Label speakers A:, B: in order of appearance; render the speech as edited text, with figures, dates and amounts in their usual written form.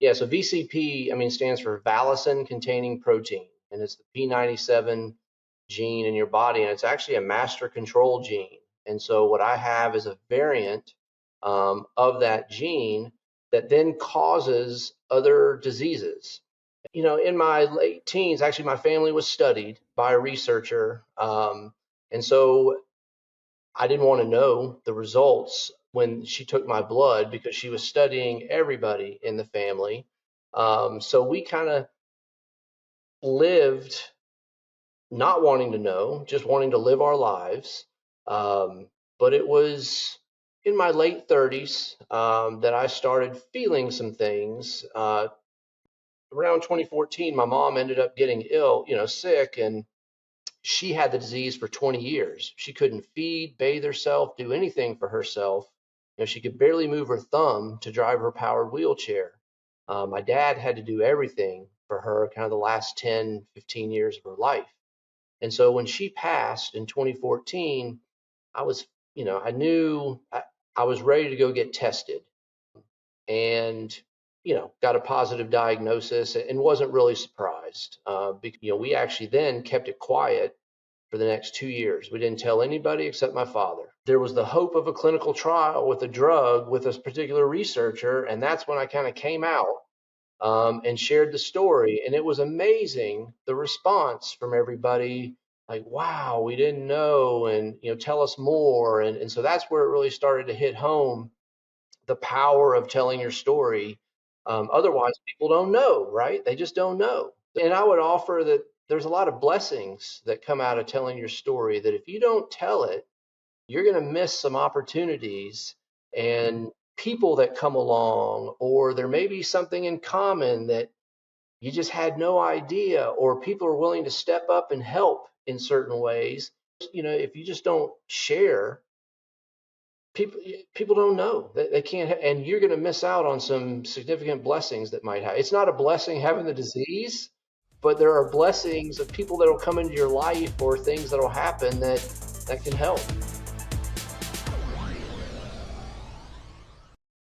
A: Yeah, so VCP, I mean, stands for Valicin containing protein, and it's the P97 gene in your body, and it's actually a master control gene. And so what I have is a variant of that gene that then causes other diseases. In my late teens, actually, my family was studied by a researcher, and so I didn't want to know the results when she took my blood because she was studying everybody in the family. So we kind of lived not wanting to know, just wanting to live our lives. Um, but it was in my late 30s that I started feeling some things. Around 2014, my mom ended up getting ill, sick, and she had the disease for 20 years. She couldn't feed, bathe herself, do anything for herself. She could barely move her thumb to drive her powered wheelchair. My dad had to do everything for her kind of the last 10, 15 years of her life. And so when she passed in 2014, I was, I knew I was ready to go get tested and, got a positive diagnosis and wasn't really surprised. Because, we actually then kept it quiet for the next 2 years. We didn't tell anybody except my father. There was the hope of a clinical trial with a drug with this particular researcher, and that's when I kind of came out and shared the story. And it was amazing the response from everybody, like, wow, we didn't know, and tell us more. And so that's where it really started to hit home the power of telling your story. Otherwise, people don't know, right? They just don't know. And I would offer that there's a lot of blessings that come out of telling your story that if you don't tell it, you're going to miss some opportunities and people that come along, or there may be something in common that you just had no idea, or people are willing to step up and help in certain ways. If you just don't share, people don't know. They can't, and you're going to miss out on some significant blessings that might have. It's not a blessing having the disease, but there are blessings of people that will come into your life or things that will happen that can help.